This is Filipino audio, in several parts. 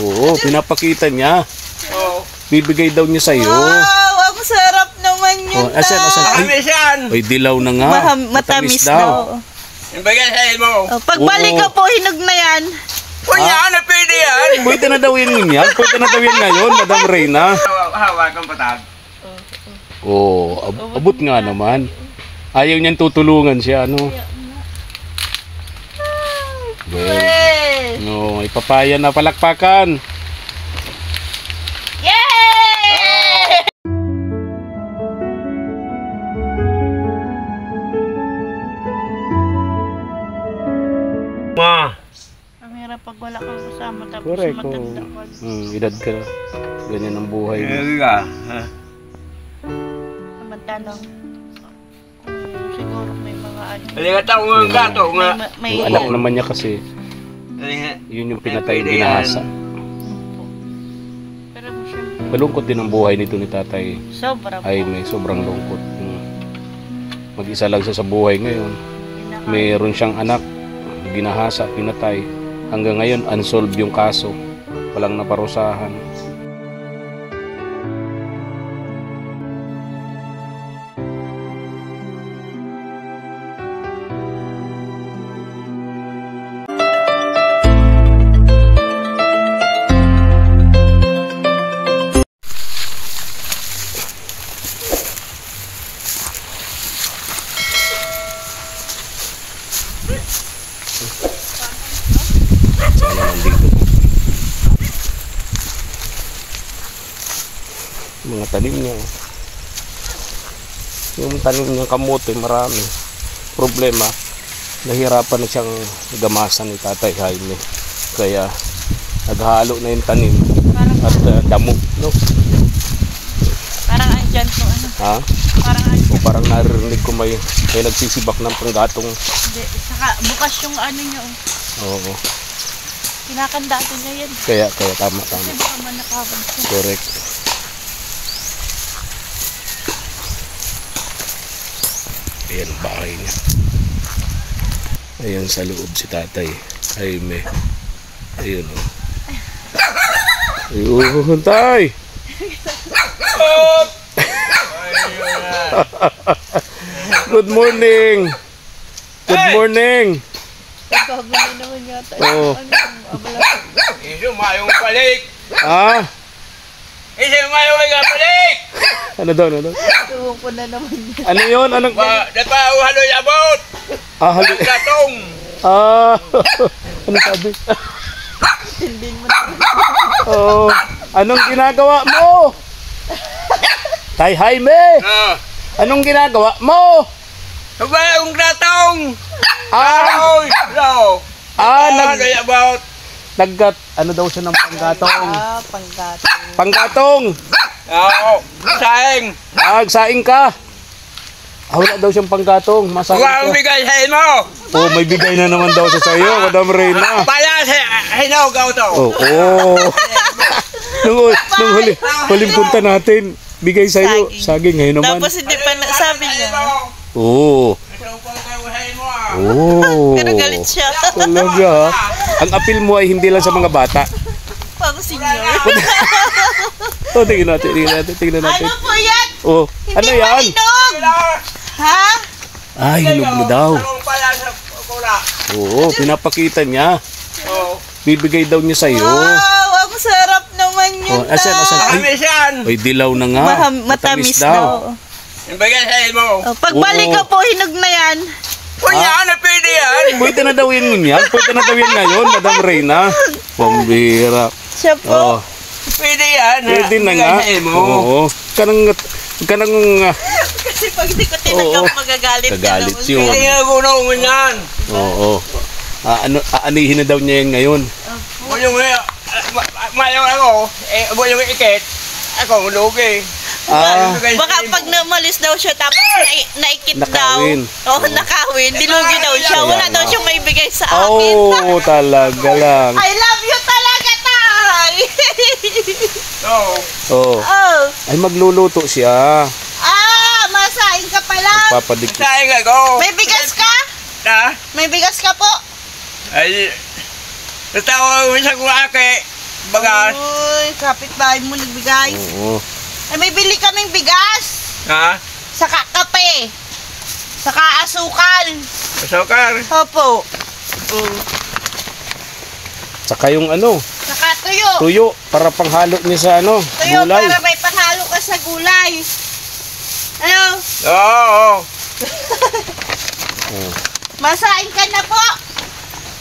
Oo, pinapakita niya. Oo. Bibigay daw niya sa'yo. Wow, ang sarap naman yun. Asan? Ay, dilaw na nga. Matamis daw. Ibigay sa'yo mo. Pagbalik ko po, hinog na yan. Kunya, ano pwede yan? Pwede na daw yun yan. Pwede na daw yan ngayon, Madam Reyna. Hawakan patag. Oo, abot nga naman. Ayaw niyan tutulungan siya, ano? No, ipapaya na, palakpakan. Yay! Ma. Ang hirap pag wala kang kasama tapos Correct, matanda ka. Edad ka na. Ganyan ang buhay mo. Samantalang siguro may mga ano. Halika tayo ng gato nga. Yung anak naman niya kasi, yun yung pinatay ginahasa. Pero siyempre, Malungkot din ang buhay nito ni Tatay. sobra po. Ay, may sobrang lungkot. Mag-isa lang siya sa buhay ngayon. Mayroon siyang anak, ginahasa, pinatay. Hanggang ngayon, unsolved yung kaso. Walang naparusahan. Sana nandito. Mga tanim niya. Yung tanim niya kamote, marami. Problema, nahirapan na siyang gamasan ni Tatay Jaime. Kaya naghalo na yung tanim at damo. No? Parang andyan po ano. Ha? Parang andyan. O parang naririnig ko may nagsisibak ng panggatong. Hindi, saka bukas yung ano niya. Oo. Kinakandado niya yan. Kaya tama. Kasi baka manakawan siya. Correct. Ayan ang bahay niya. Ayan sa loob si Tatay Jaime. Ayun o. Ayun, Tay! Good morning! Good morning! Nagkagulo naman yata. Oo. Iso mayong balik. Ah? Iso mayong balik. Ano daw? Tuwang ko na naman yan. Ano yun? Anong... Dapaw haloy abot. Ah, hali... Gatong. Ah! Ano sabi? Hindi mo na. Oh, anong ginagawa mo? Tay Jaime! Anong ginagawa mo? Mayong gatong. Ah! Haloy. Haloy abot. Naggat, ano daw siya ng panggatong? Panggatong. Panggatong! Oo. Saing. Saing ka! Wala daw siyang panggatong, masaing Huwag ka. bigay sa ino. Oh, may bigay na naman daw siya sa'yo, Madam Reyna. Paya sa hinaw to. Oo. Nung huling punta natin, bigay sa'yo. Saging ngayon naman. Tapos hindi pa sabi niya. Oo. Oh. Pero galit siya. Talaga. Ang appeal mo ay hindi lang sa mga bata. Pang senior. Oh, tingnan natin. Ano po yan? Oh, ano Hindi yan? hinog. Ha? Ah, hinog na daw. Pala sa kula. Oo, pinapakita niya. Oo. Bibigay daw niya sa'yo. Wow, ang sarap naman yun. Asan? Matamis yan. Ay, dilaw na nga. Matamis daw. Ibigay sa mo. Pagbalik ko po, hinog na yan. Kunya, ano pwede yan? Pwede na daw yun yan. Pwede na daw yan ngayon, Madam Reyna. Pambira. Siya po. Oh, Pwede yan. pwede na nga. Oo. Kanang Kasi pag hindi ko tinanggap, magagalit ka Kagalit naman. yun. Hindi nga gunong yan. Oo. Aanihin na daw niya yan ngayon. Yung mayong ako, yung ikit, ako lugi. Baka pag namalis daw siya tapos naikit Nakawin. daw. Oo, nakawin. Dilugi daw siya. Wala daw siyang may bigay sa akin. Oh, talaga lang. I love you talaga, Tay! Oo. Oh. Oh. Ay, magluluto siya. Masaing ka pala. Papadikit. Sayang ako. May bigas ka? Ha? May bigas ka po? Ay, natawa mo sa kulake. bagas. Uy, kapitbahay mo nagbigay. Oo. Ay, may bili kaming bigas. Ha? Saka kape. Saka asukal. Sukar. Opo. Saka yung ano, Saka tuyo. tuyo para panghalo niya sa ano, Tuyo gulay. para may panghalo ka sa gulay. Ano? Oo. Oh. Masain ka na po.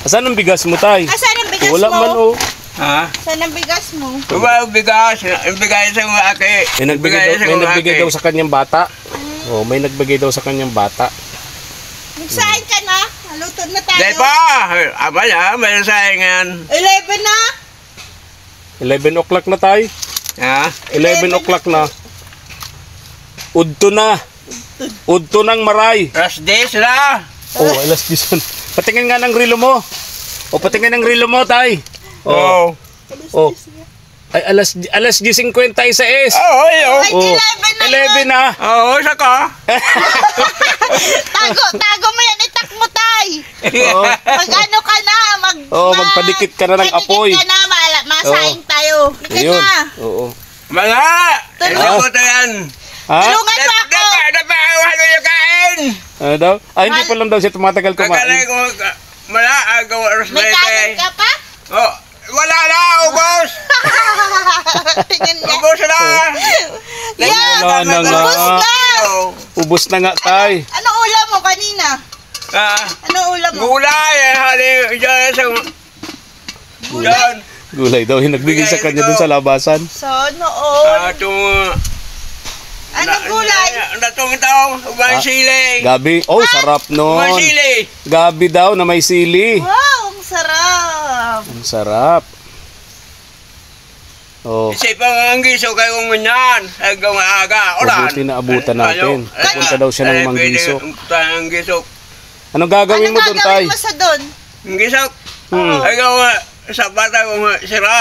Asan ang bigas mo, tay? Asan ang bigas Wala mo? man oh. Ha? Saan ang bigas mo? Diba bigas? Ibigay sa mga aki. May nagbigay daw sa kanyang bata. Oh, may nagbigay daw sa kanyang bata. Magsain ka na. Haluto na tayo. Dahil pa. Aba niya, may sayangan. 11 na. 11 o'clock na, tay. Ha? 11 o'clock na. Udto na. Udto ng maray. Rasdes na. Oh, alas 10. Patingin nga ng relo mo. O, patingin ng relo mo, tay. Oo. Oh. Ay, alas 10:50 sa S. Oo, yun. Ay, Oh, 11 na 11 na. Oo, saka. Tago mo yan. Itak mo, tay. Oh, Mag ano ka na. magpadikit ka na ng apoy. Padikit ka na. Masain tayo. Lika Ayun. na. Oo. Mga! Ano ko to yan? Ha? Tulungan mo ako. Dapat ano yung kain? Ano daw? Ay, hindi pa lang daw siya tumatagal Kakalay kumain. ko, mala, agaw, May kanin ka pa? Oh, wala na, ubos! Tingnan niya. Ubos na! Yan. Wala na nga. Ubus na. Ubus na nga, tay. Ano ulam mo kanina? Ah, Ano ulam mo? gulay, hali, dyan sa... Dyan. Gulay daw yung nagbigay sa kanya dun sa labasan. So, noon. Itong... Ano gulay? Natong ito, ubang sili. Gabi. Oh, sarap Ubang nun. sili. Gabi daw na may sili. Wow, ang sarap. Ang sarap. Oh, Kasi pang ang giso kayo ngunyan, hanggang aga, oran. mabuti na abutan natin. Pupunta daw siya ng Manggiso. Ang giso. Anong gagawin Ano mo dun, tay? gagawin mo sa doon? Ang giso. Hmm. Hanggang sa bata kong sira,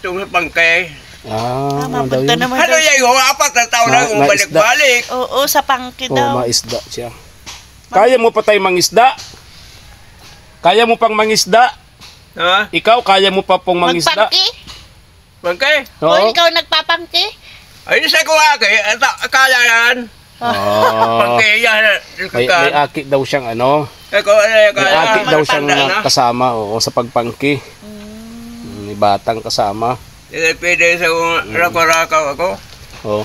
itong pangkay. Ah, ano daw Mapunta yun? naman Ano daw. yan, apat na taon na kung Maisda. balik-balik. Oo, sa pangki Oh, daw. maisda siya. Kaya mo pa tayo mangisda? Kaya mo pang mangisda? Ha? Ikaw, kaya mo pa pong mangisda? Magpangki? Pangkay? O, Oo. ikaw nagpapangki? Ay, sa ko aki, akala yan. Ah, Pangkay yan. may aki daw siyang ano, Ako, may akala. aki daw siyang matanda na. kasama oo, sa pagpangki. May batang kasama. Hindi pwede sa rako-rakaw ako. Oh.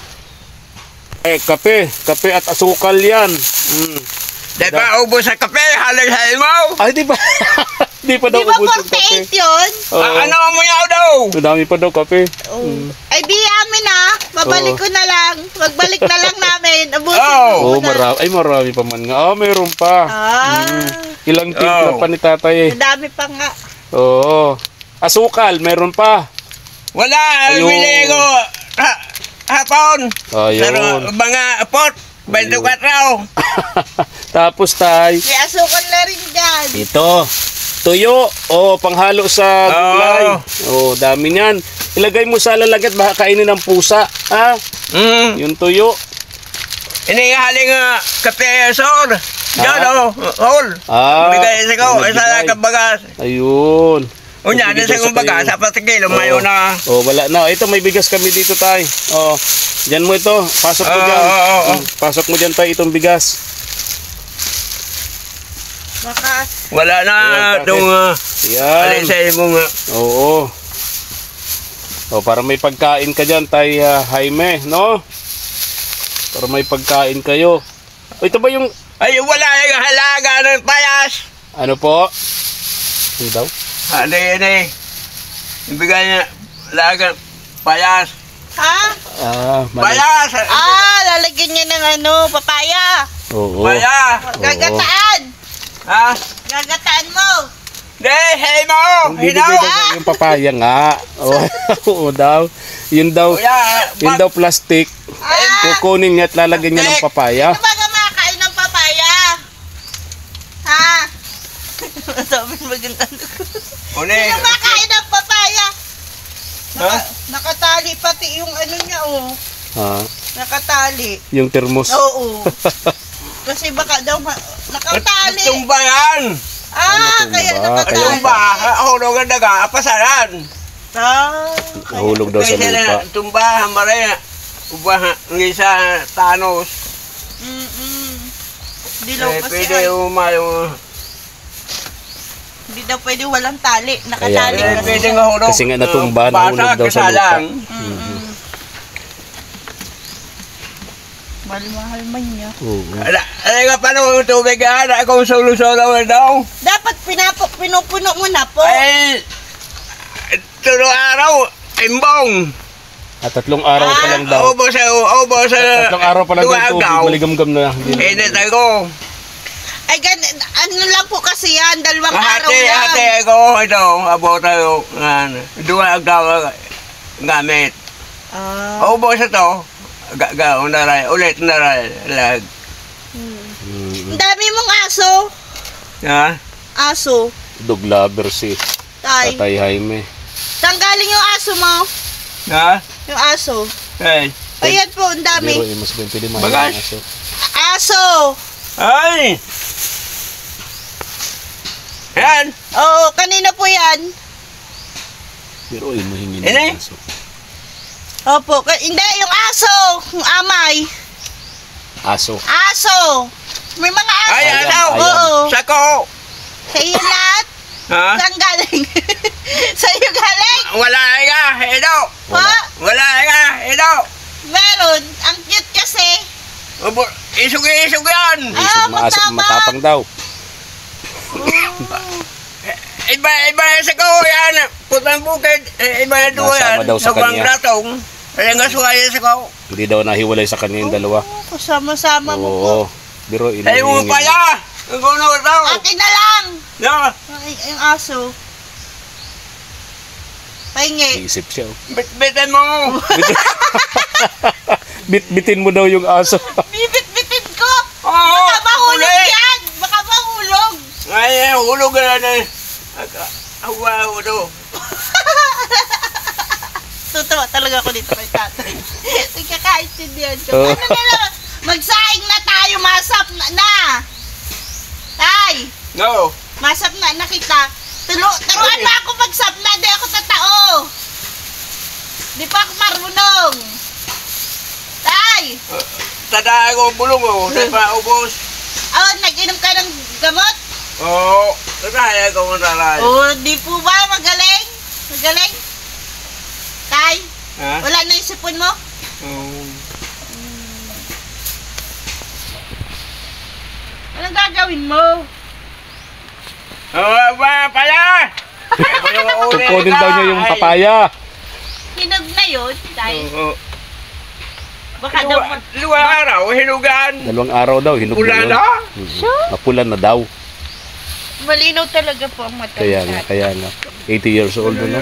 Eh, kape at asukal yan. Mm. Dahil pa ubos sa kape, halay-halay mo. Ay, di ba? Di pa daw Di ba ubos yung kape. 48 yun? Oo. Ano mo yaw daw? Madami pa daw kape. Ay, di amin ah. Babalik Oo. ko na lang. Magbalik na lang namin. Abusin Oh. mo Oh, muna. marami pa man nga. Oh, meron pa. Ah, Ilang timpla Oh. pa ni tatay eh. madami pa nga. Oo. Asukal, meron pa. Wala, Ayun. bili ko hapon. Ayun. Pero mga pot, 24. Tapos tay, May asukal na rin dyan. ito. Tuyo. Oh, panghalo sa gulay. Oh, dami niyan. Ilagay mo sa lalagyan, baka kainin ng pusa. Ha? Yung tuyo. Inihaling kape sor. Diyan o, hol. Ah, Bigay sa ko, may isa nagbigay. lang bagas. Ayun. Unya, Nagbigay sa daw kong sa bagas, kayo. apat kilo, mayo na. Oh, wala na. Ito, may bigas kami dito, tay. Oh, diyan mo ito. Pasok mo Oo, dyan. oo, oo. Pasok mo dyan, tay, itong bigas. Baka, Wala na Ayan, itong Yan. alisay mo nga. Oo. O, para may pagkain ka dyan, tay Jaime, no? Para may pagkain kayo. O, ito ba yung, Ay, wala yung halaga ng payas. ano po? Ano daw? Ano yun eh. Ibigay niya, halaga, payas. ha? Mali. Payas! Lalagyan niya ng ano, papaya. Oo. Payas! Gagataan. Ha? Gagataan mo. Di, hey mo! Hindi bibigay daw sa yung papaya nga. Oo daw. Yun daw, yun daw plastic. Kukunin niya at lalagyan niya ng papaya. Ano ba ka makakain ng papaya? Ha? Sabi mo yung ano ko. Uli. Sino makain ng papaya? Ha? Nakatali pati yung ano niya, oh. Ha? Nakatali. Yung termos. Oo. Kasi baka daw nakatali. Tumba yan! Ah, Ano kaya tumba? nakatali. Tumba, ako nung daga, pasaran. Ah, Nahulog daw sa Kaya lupa. na tumbahan maray. Ubahan ng isa Thanos. Hindi daw kasi Pwede umayo. hindi daw pwede walang tali. Nakatali Kaya, kasi. Pwede nga hulog. Kasi nga natumba, nahulog daw sa lupa. kasalang. Mahal man niya. Oo. Ano nga pa nung tubig na akong solo-solo daw. Dapat pinupuno mo na po. Ay, tulo araw, imbong. At 3 araw pa lang daw. Ubos sa 3 araw pa lang daw tubig, agaw. maligam-gam na. Init ako. Ay, ano lang po kasi yan, 2 araw yan. Hati ako ito, abot tayo. 2 agaw gamit. Ah, Ubos ito. Gagaw naray, ulit naray. Lag. ang dami mong aso. Ha? Aso. Dog lover si Tay. Tatay Jaime. Saan galing yung aso mo? Ha? Yung aso. Hey. Ayan po, ang dami. Pero mas 25 Bagas. aso. Aso. Ay! Yan! Oo, kanina po yan. Pero mahingi Ini? ng aso. Opo, hindi, yung aso. Yung amay. Aso. Aso. May mga aso. Ay, Ayan, ano? ayan. Oo. Sako! Sa iyo lahat. Ha? Saan galing? Sa iyo galing? Wala nga, ito! Ha? Wala nga, ito! Meron. Ang cute kasi. Isog yan! Ah, Isog, matapang. matapang daw. Iba sa ko yan! Putang bukid! Iba na doon yan! Nasama daw sa Sobrang kanya. gratong! Kaya nga suwaya sa ko! Hindi daw nahiwalay sa kanya yung dalawa. Kasama-sama mo po. Oo. Pero Ay mo pa ya! Ang kuno daw! Akin na lang. No! Yung aso. Pahingi. Iisip siya. Oh. Bitbitin mo! Bitbitin mo daw yung aso. Bibit-bitin ko. Oo! Baka mahulog Uli! yan. Baka mahulog. Ay, hulog na na! Wow, do! Tutuwa talaga ako dito kay tatay. Nagkakaintindihan ko. Oo. Ano na lang, magsaing na tayo, masap na. Tay, No! masap na kita. Turuan mo ako magsap na, di ako tatao. Di pa ako marunong. Tay, Tada ako bulong mo! Di pa ubos! oh, nag-inom ka ng gamot? Oo! Tada ako matalay! Oh, di po ba magaling? Magaling? Tay, Ha? wala na yung sipon mo? Oo. Anong gagawin mo? Oh, ba pala! Kukunin daw niya yung papaya. Hinog na yun, Tay. Oo. Baka daw Luwa araw, hinugan! 2 araw daw, hinug Pula yun. na? Napula na daw. malinaw talaga po ang mata. Kaya nga. 80 years old no?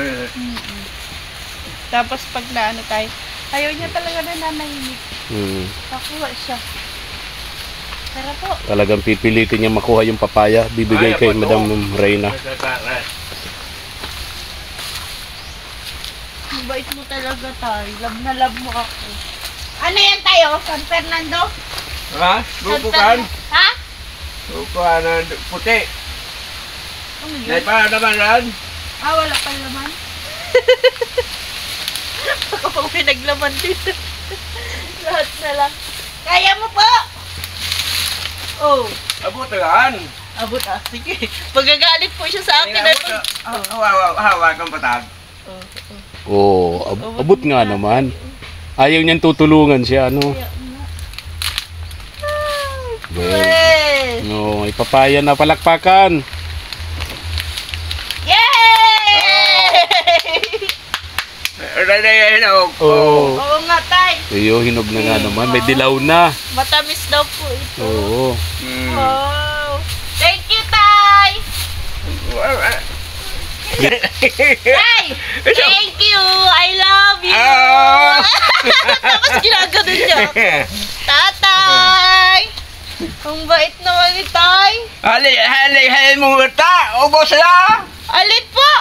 Tapos pag naano tayo, ayaw niya talaga na nanahimik. Nakuha siya. Tara po. Talagang pipilitin niya makuha yung papaya. Bibigay kay Madam Reyna. Mabait mo talaga tayo. Love na love mo ako. Ano yan tayo? San Fernando? Ha? Bubukan? Ha? Bubukan na puti. Ano May yun? pa naman ran. Ah, wala pa laman. Ako may naglaman dito. Lahat na lang. Kaya mo po! Oh, Abutan. abot ah. Sige. Magagalit po siya sa akin. Hawakan patag. Oo, abot nga naman. Ayaw niyang tutulungan siya, ano? Well, Yes! no, may papaya na palakpakan. Yay! Oo. Oo nga, tay. Iyo, hinog na nga naman. May dilaw na. Matamis daw po ito. Oo. Wow. Thank you, tay. Tay! Thank you! I love you! Ah! Tapos ginagano niya. Tatay! Ang bait naman ni tay. Hali mo ta, ubos na. Alin po?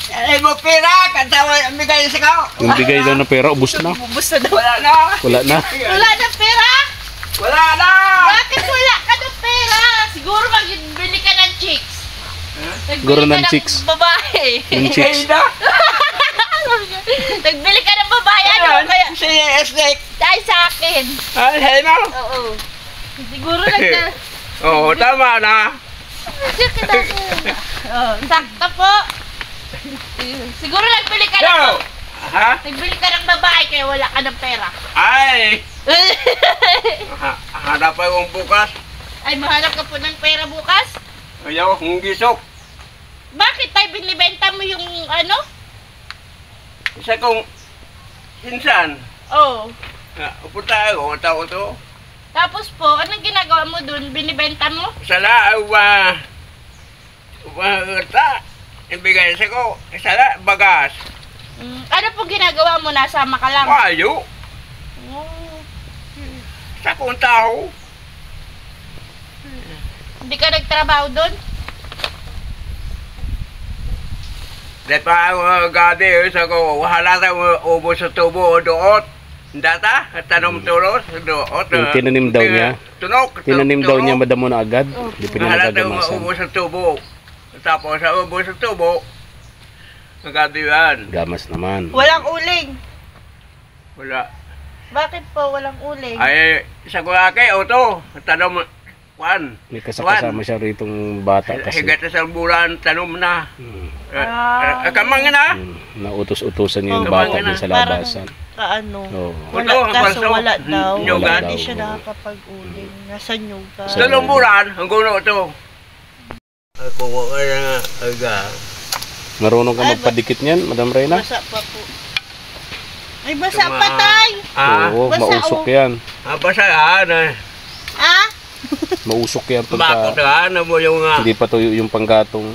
Hali mo pira, kantawa bigay sa kao. Yung bigay daw na pera, ubos na. Bubus na daw. Wala na. Wala na. Wala na pera? Wala na. Bakit wala ka ng pera? Siguro magbili ka ng chicks. Siguro Nagbili ka ng ng chicks. babae. Yung chicks. Kaya Nagbili ka ng babae, ano? Kaya, si Esnek. dahil sa akin. Ay, mo. Oo. Siguro nagka... Oo, tama na. Oh, sakto po. Siguro nagbili ka ng... Yo! Ha? Nagbili ka ng babae kaya wala ka ng pera. Ay! Hanap pa yung bukas. Ay, mahanap ka po ng pera bukas? Ayaw, kung gisok. Bakit tayo binibenta mo yung ano? Isa kong sinsan. Oh. Upunta ako, tao to. Tapos po, anong ginagawa mo dun? Binibenta mo? Sala, ibigay sa ko. Sala, bagas. Ano po ginagawa mo? Nasama ka lang? Wayo. Oh. Sa kong tao. Hindi ka nagtrabaho dun? Dahil pa gabi, sa ko, wahala tayo ubos sa tubo o doot. Data, tanong tulos, doot. Yung tinanim daw niya? Tunok. Tinanim daw niya madamo na agad. Hindi pa niya Wahala tayo nagagamasan. ubos sa tubo. Tapos sa ubos sa tubo, gabi yan. Gamas naman. Walang uling. Wala. Bakit po walang uling? Ay, sa kulake, oto. Tanong, Juan. May kasama siya ritong bata kasi. Higat sa bulan, tanong na. Kamang na. Nautos-utosan niya yung Kamang bata na. din sa labasan. Kaano? Oo. Wala, Ito, kaso kaso, wala daw. nyugan. Hindi siya nakakapag-uling. Nasa nyugan. Sa- Tanong bulan, ang gulo ito. Ako ko kaya aga. Marunong ka Ay, magpadikit niyan, Madam Reyna? Basa pa po. Ay, basa pa tay! Oo, basa, mausok oh. yan. Basta yan. Ah? Mausok yan Bakit pagka na mo yung hindi pa tuyo yung panggatong.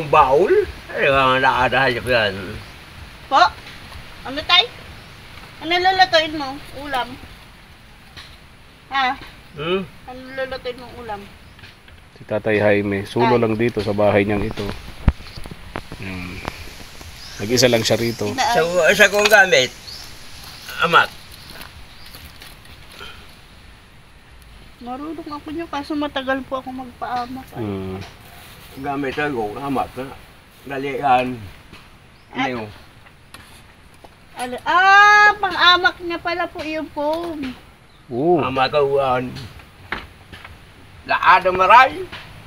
baul? Ay, nakadahayap yan. Po? Ano tay? Ano lulutuin mo? Ulam? Ha? Ano lulutuin mong ulam? Si Tatay Jaime, sulo lang dito sa bahay niyang ito. Nag-isa lang siya rito. Sa kong gamit, amat. Marunong ako niyo kaso matagal po ako magpaamak. Mm. Gamit ako, amat na. Dalian. Ano? Pang-amak niya pala po yung foam. Oo, Amat kawan. Laad ang maray.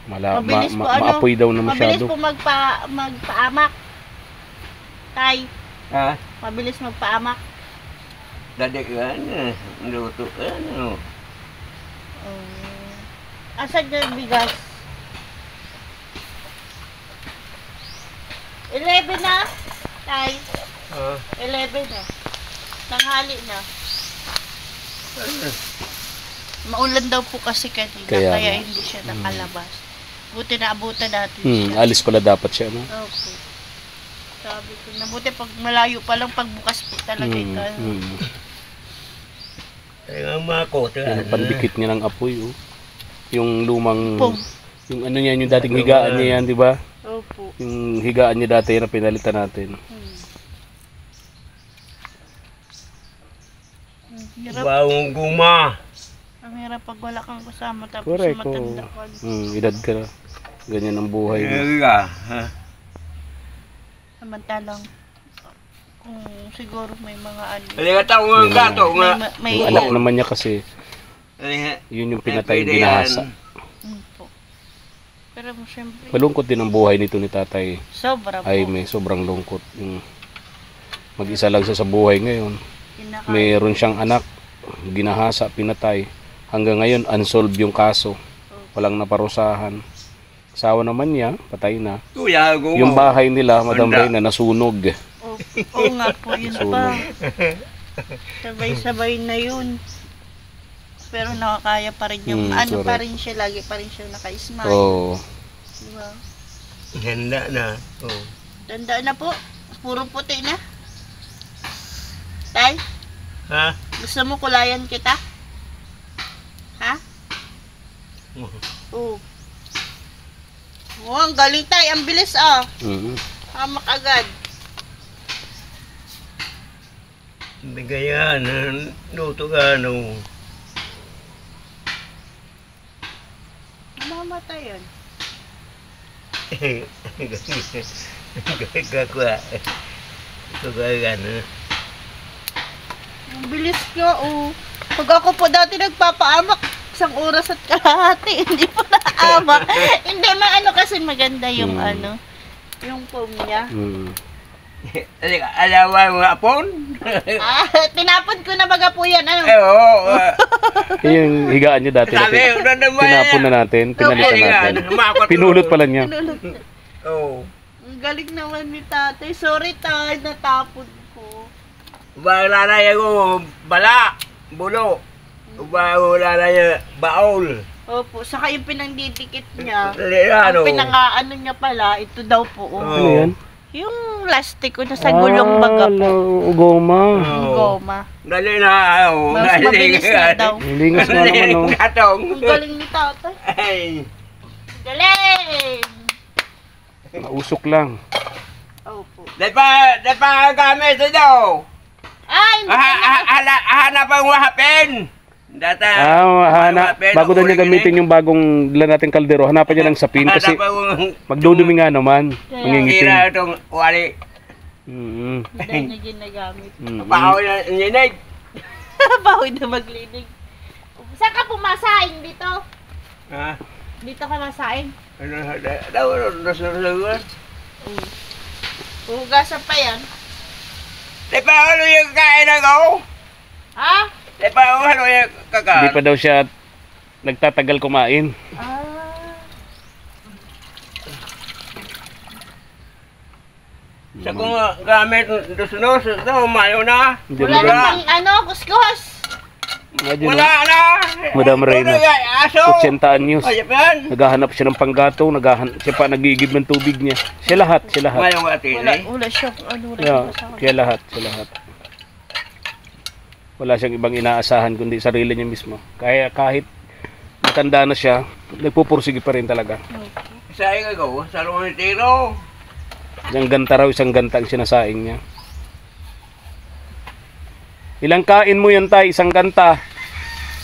Mabilis po, ano? maapoy daw na Mabilis masyado. po magpaamak. Tay, Ha? mabilis magpaamak. Dadik yan. Luto yan. Asan yung bigas? 11 na. Tay, 11 na. Tanghali na. Maulan daw po kasi kanina, Kaya kaya nga. hindi siya nakalabas. Buti na abutan natin siya. Alis pala dapat siya, no? Opo. Sabi ko, nabuti pag malayo pa lang, pagbukas po talaga ito. Ay, makot. Yan ang pandikit niya ng apoy, oh. Yung lumang, Pong. yung ano yan, yung dating higaan niya yan, di ba? Opo. Yung higaan niya dati na pinalitan natin. Hirap. Bawang guma. Ang hirap pag wala kang kasama tapos Correct, matanda oo. ka. Edad ka na. Ganyan ang buhay mo. Samantalang kung siguro may mga ano. Halika tao nga gato nga. May Yung anak naman niya kasi, Halika. yun yung pinatay, Pwede ginahasa. po. Pero siyempre, Malungkot din ang buhay nito ni Tatay sobra po. Jaime, sobrang lungkot. Yung mag-isa lang siya sa buhay ngayon. Kinaka- Mayroon siyang anak, ginahasa, pinatay. Hanggang ngayon, unsolved yung kaso. Walang naparusahan. Asawa naman niya, patay na. Kuya, guma. Yung bahay nila, Madam Handa. Reyna, nasunog. Oo nga po, yun pa. Sabay-sabay na yun. Pero nakakaya pa rin yung, ano pa correct. rin siya, lagi pa rin siya naka-smile. Oo. Diba? Handa na. Oh. Tanda na po, puro puti na. Tay, Ha? gusto mo kulayan kita? Ha? Oo. Oh, ang galing tay, ang bilis ah. Mhm. Hamak agad. Bigayan. Luto ka, no. Mamamatay yun. Gagwa. Gagano. Ang bilis nyo, oh. Pag ako po dati nagpapaamak, 1 oras at kalahati, hindi po naamak. Hindi, maano kasi maganda yung ano, yung foam niya. Alawa mo apon? Tinapon ko na baga po yan, ano? Oo. Yung higaan niyo dati. Sabi, Tinapon na natin, pinalitan natin. Pinulot pala niya. Pinulot. Oo. Ang galing naman ni tatay. Sorry tay, natapon ko. Wala na yung bala, bulo. Wala na yung baol. Opo, saka yung pinangdidikit niya. Ano? Ang pinangaano niya pala, ito daw po. Oh. Ano yan? Yung plastic ko na sa gulong baga po. Goma. Yung goma. Dali na. Mas mabilis na daw. Lingas nga naman, no? Katong. Ang galing ni tatay. Ay. Galing! Mausok lang. Opo. Di pa gamit ito. Ay, hindi na. Hanap ang wahapin. Data. Bago na niya gamitin yung bagong dala nating kaldero, hanapan niya ng sapin kasi magdudumi nga naman. Mangingitim. Kira itong wali. Mm-hmm. Hindi niya ginagamit. Pahaw na ninig. Bahoy na maglinig. Saan ka pumasaing dito? Ha? Dito ka masaing? Hugasan pa yan. Di pa ano yung kain ako? Ha? Di pa ano yung kakain? Hindi pa daw siya nagtatagal kumain. Ah. Sa kung gamit dos-dos, ito, mayo na. Hindi Wala mo namang ano, kuskus. Imagine, Wala na. Madam Reyna, Aso. 80 anyos. Ay, yan. Naghahanap siya ng panggatong, siya pa nagigib ng tubig niya. Siya lahat. Mayong atin eh. Wala siya. Ano, wala Yeah, siya. kaya lahat. Wala siyang ibang inaasahan kundi sarili niya mismo. Kaya kahit matanda na siya, nagpupursige pa rin talaga. Sa ikaw, sa lumang tiro. Isang ganta raw, isang ganta ang sinasaing niya. Ilang kain mo yan, tay? Isang ganta.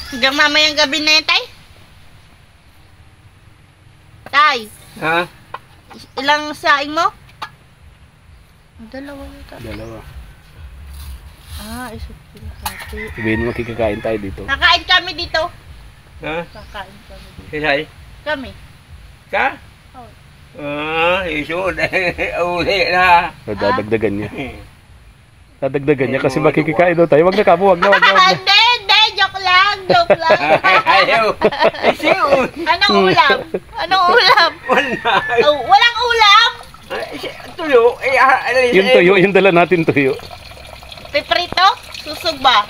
Hanggang mamayang gabi na yan, tay? Tay, Ha? ilang saing mo? Dalawa yata. Dalawa. Isa't pinakati. Sabihin mo, kikikain tayo dito. Nakain kami dito. Ha? Kakain kami dito. Sisay? Kami. Ka? Oh. Isod. Uli na. Dadagdagan niya. Dadagdagan niya kasi makikikain daw tayo. Wag na kamo, wag na. Hindi, joke lang. Ayaw. Isiw. Anong ulam? Wala. Oh, walang ulam? Tuyo. Yung tuyo, yung dala natin tuyo. Piprito? Susog ba?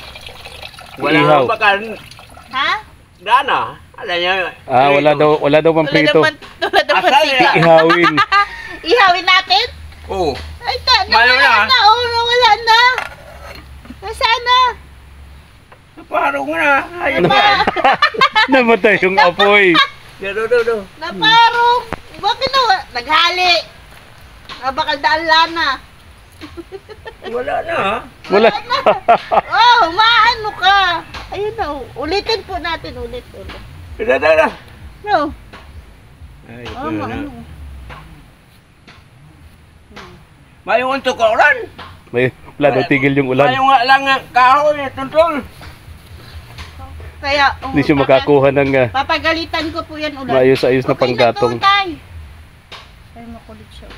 Wala Ihaw. akong bakan. Ha? Dana. Alam niya. Wala daw pang prito. Wala daw Asal prito. yan. Ihawin. Ihawin natin? Oo. Ay, Malaw nawala na. na. Oh, nawala na. Nasaan na? Naparong na. Ayaw ba? Namatay yung apoy. Do. Naparong. Bakit na? Naghali. Bakal daan lana. Wala na. Wala. Oh, maano ka? Ayun na. Ulitin po natin. Ulit. Da. No. Ay, Maano. Mayong untok ka ulan. Wala daw tigil yung ulan. Mayong nga lang kahoy, tuntol. Kaya, Hindi siya makakuha ng papagalitan ko po yan ulit. maayos-ayos na panggatong. Ay, makulit siya.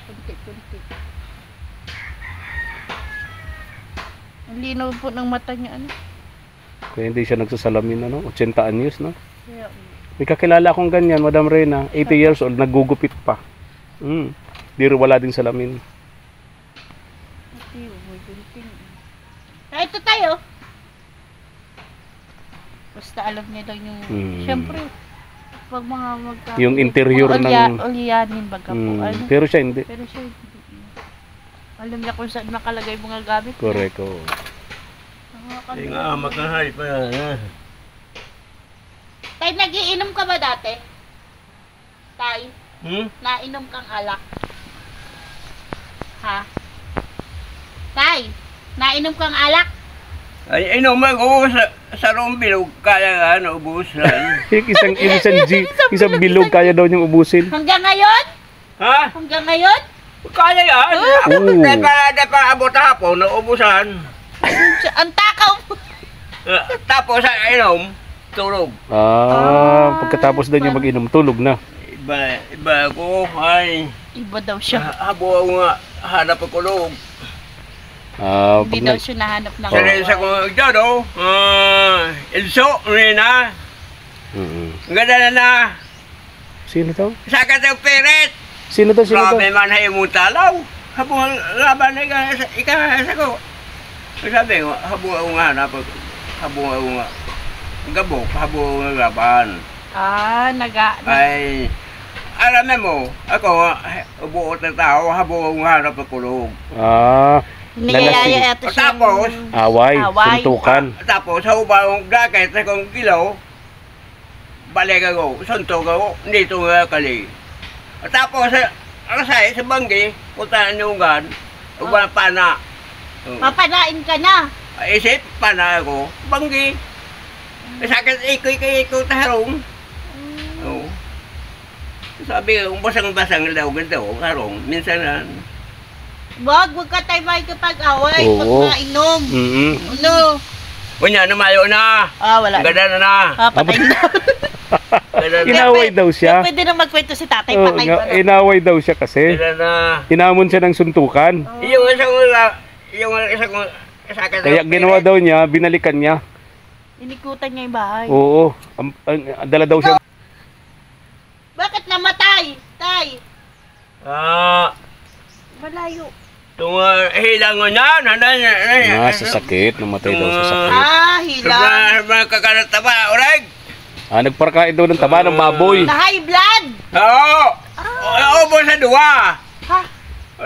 Kunti-kunti. Ang linaw po ng mata niya, ano? Kaya hindi siya nagsasalamin, 80 anyos, no? Kaya, May kakilala akong ganyan, Madam Reyna, 80 years old, naggugupit pa. Di rin wala din salamin. may gunting. Ito tayo. Basta alam niya lang yung, siyempre, pag mga Yung interior ng... Ulyanin baga po. Ano? Pero siya hindi. Pero siya hindi. Alam niya kung saan nakalagay mga gamit. Correct, oo. Hindi nga, makahay pa yan. Tay, nagiinom ka ba dati? Tay, Hmm? nainom kang alak? Ha? Tay, nainom kang alak? Ay, inom ako sa roong bilog, kaya nga, naubusan. Isang bilog kaya daw niyang ubusin. Hanggang ngayon? Ha? Hanggang ngayon? Kaya yan. Oo. Di pa abot hapon, naubusan. Ang takaw mo. Tapos, inom, tulog. Pagkatapos daw niya mag-inom, tulog na. Iba ko, ay, Iba daw siya. habo ako nga, hanap ako tulog. Hindi daw siya nahanap ng Sarili ko dyan, Ilso, na. Ganda na. Sino to? Sakat ang peret. Sino to? Grabe man hay mong talaw. Habang laban na ikahasa ko. Sabi ko, habang ako nga hanap. Habang ako nga. Gabok, habang ako nga laban. Ay, alam mo, ako, buot na tao, habang ako nga hanap ng kulog. Niyayaya ito siya. Tapos, away, suntukan. Tapos, sa ubang gakit na kong kilaw, balik ako, suntok ako, dito nga kali. Tapos, rasay sa banggi, punta na niyungan, ubang pana. Papanain ka na. Isip, pana ako, banggi. Sakit ikoy tarong. Sabi ko, basang-basang daw ganito, karong, minsan na. Wag ka tayo kapag away, pag Oo. mainom. Ano? Kunya, namayo na. Wala. Ganda na. Patay na. Ganda na. Inaway daw siya. Pwede na magkwento si tatay, Oo, patay na. inaway daw siya kasi. Ganda na. Hinamon siya ng suntukan. Yung isang sakit. Kaya ginawa daw niya, binalikan niya. Inikutan niya yung bahay. Oo. Dala daw siya. Bakit namatay? Tay, malayo. Hilangon na. Sa sakit. Namatay daw sa sakit. Hilang. Kakarataba, oreg. Nagparakain daw ng taba ng baboy. Na high blood. Oo. Ubo sa duwa. Ha?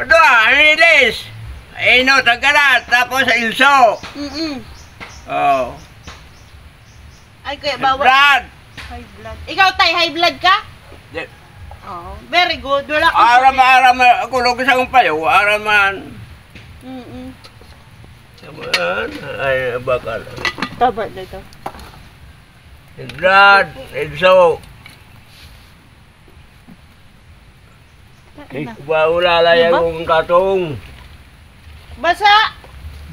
Duwa, nilis. Ino, tagalat. Tapos sa ilso. Oo. Ay, kuya, bawal. Blood. High blood. Ikaw, tay, high blood ka? Very good. Wala kang Araman. Kulog sa kong payo. Araman. Samaan. Ay, bakal. Taba na ito. Blood. Ilso. Okay. Ulalay akong katong. Basa.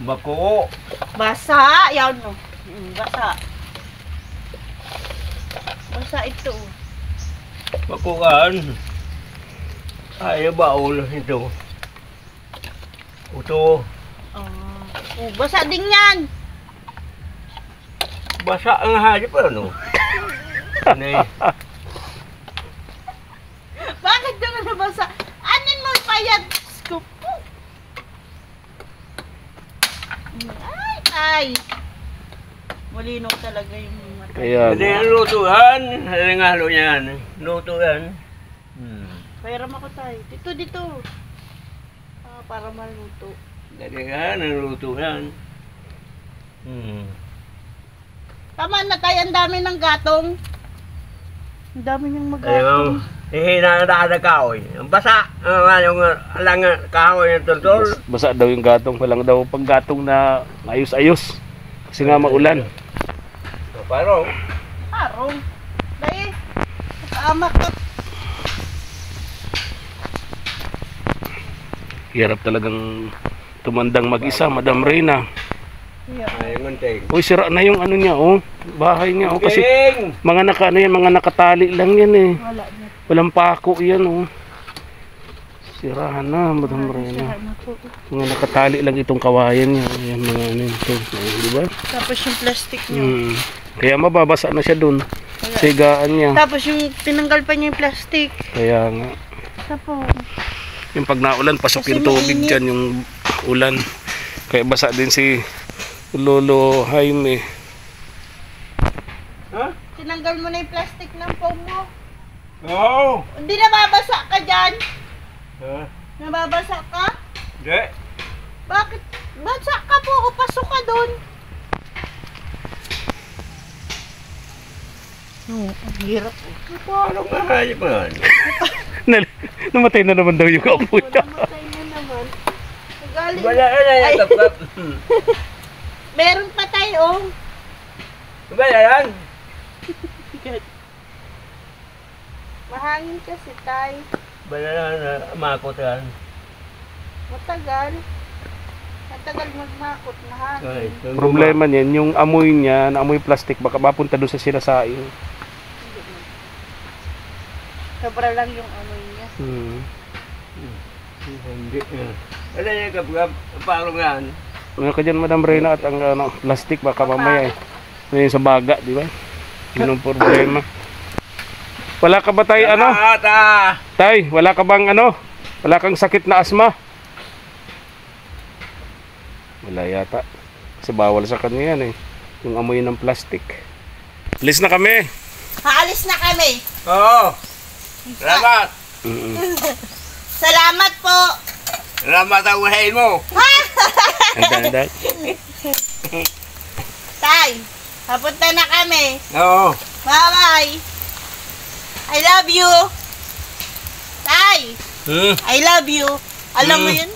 Bako. Basa. Yan, no. Basa. Basa ito. Bakukan. Ay, baul ito. Ito. Basa din yan. Basa ang hayop ano? Bakit doon na nabasa? Anin mo payat? Scoop. Ay. Malinaw talaga yung mata. Kaya Hindi ang lutuhan. Ang halo niyan. Lutuhan. Pairam ako tayo. Dito. Para maluto. Dalihan ang lutuhan. Tama na tayo. Ang dami ng gatong. Ang dami niyang magatong. Hihina na na kahoy. Ang basa. Yung alang kahoy ng tultol. basa daw yung gatong. Walang daw paggatong na ayos-ayos. Kasi nga maulan. Parang. Arong. Dahil. Nakaamak ka. Hirap talagang tumandang mag-isa, Madam Reyna. Ay, mantay. Uy, sira na yung ano niya, bahay niya, kasi mga mga nakatali lang yan eh. Wala na. Walang pako yan, Sirahan na, Madam Reyna. Mga nakatali lang itong kawayan niya. Ayan, mga ano ito, di ba? Tapos yung plastic niya. Kaya mababasa na siya dun. Sigaan niya. Tapos yung tinanggal pa niya yung plastic. Kaya nga. Tapos. Yung pag naulan, pasok yung Kasi tubig mainit. dyan, yung ulan. Kaya basa din si Lolo Jaime. Tinanggal mo na yung plastic ng foam mo. Oo. Hindi nababasa ka dyan? Ha? Nababasa ka? Hindi. Bakit? Basa ka po o pasok ka doon? Ang hirap Paano nga hayop man? Namatay na naman daw yung kapoy. Namatay na naman. Nagaling. Wala na yan. Meron pa tayo, oh. Ba yan? Mahangin kasi tayo. Bala na makot yan. Matagal. Matagal magmakot na hangin. Problema niyan, yung amoy niya, na amoy plastic, baka mapunta doon sa sinasaing. Sobra lang yung amoy niya. Hindi. Ano yung kapag parang yan? Ano ka dyan, Madam Reyna, at ang plastic, baka mamaya ano yun sa baga, di ba? Yun ang problema. Wala ka ba tay, ano? Tay, wala ka bang ano? Wala kang sakit na asma? Wala yata. Kasi bawal sa kanya yan eh. Yung amoy ng plastic. Alis na kami. Haalis na kami. Oo. Salamat. Salamat po. Salamat ang uhayin mo. Andan. Tay, papunta na kami. Oo. Bye-bye. I love you. Tay, I love you. Alam mo yun?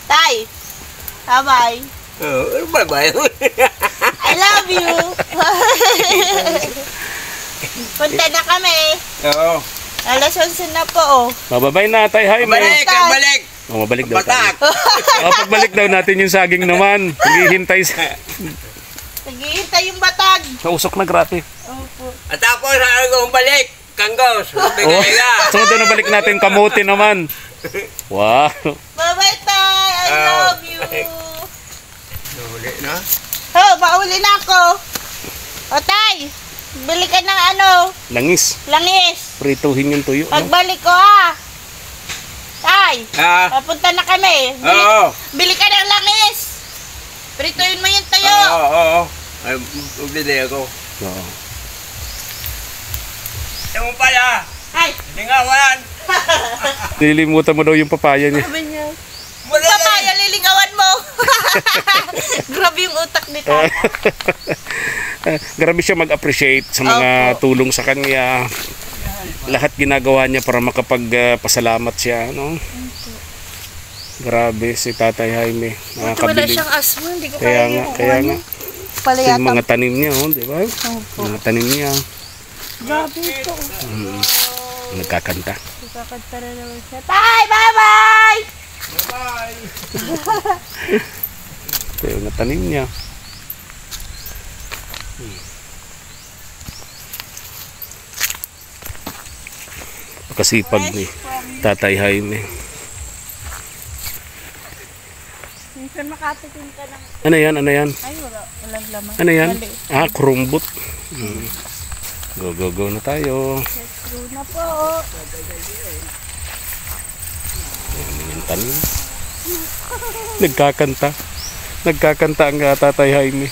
Tay, bye-bye. Bye-bye. I love you. Punta na kami. Oo. Alas 11 na po, oh. Mababay na, tay. Hi, Balik, balik. mabalik daw Batak. tayo. Pagbalik daw natin yung saging naman. Naghihintay sa... Naghihintay yung batag. Nausok na grabe. Opo. At tapos kung balik, kanggos. Bigay ka. Sunod na balik natin kamuti naman. Wow. Bye-bye, Tay. I love you. Nahuli na? Oh, mauli na ako. O, Tay, bili ka ng ano, Langis. langis. Prituhin yung tuyo. No? Pagbalik ko, ha. Tay, papunta na kami. Oo. Bili ka ng langis. Prituin mo yung tayo. Oo. Ay, bili ako. Oo. Ito mo pala. Ay, Lingawan. Nililimutan mo daw yung papaya niya. sabi niya. Muli. Papaya, lilingawan mo. Grabe yung utak ni Tay. Grabe siya mag-appreciate sa mga tulong sa kanya. Lahat ginagawa niya para makapagpasalamat siya, no? Grabe si Tatay Jaime. Wala Nakakabilib. siyang asma, hindi ko Kaya nga, kaya nga. Pala Yung yata. mga tanim niya, oh, di ba? Mga tanim niya. Grabe ito. Nagkakanta. Kakanta na naman siya. Tay, bye-bye! Bye. Ito yung mga tanim niya. Pakasipag ni Tatay Jaime. Minsan makatikin ka ng... Ano yan? Ano yan? Ay, walang laman. Ano yan? Mali. Krumbot. Go na tayo. Let's go na po. Yung tanim. Nagkakanta. Nagkakanta ang Tatay Jaime.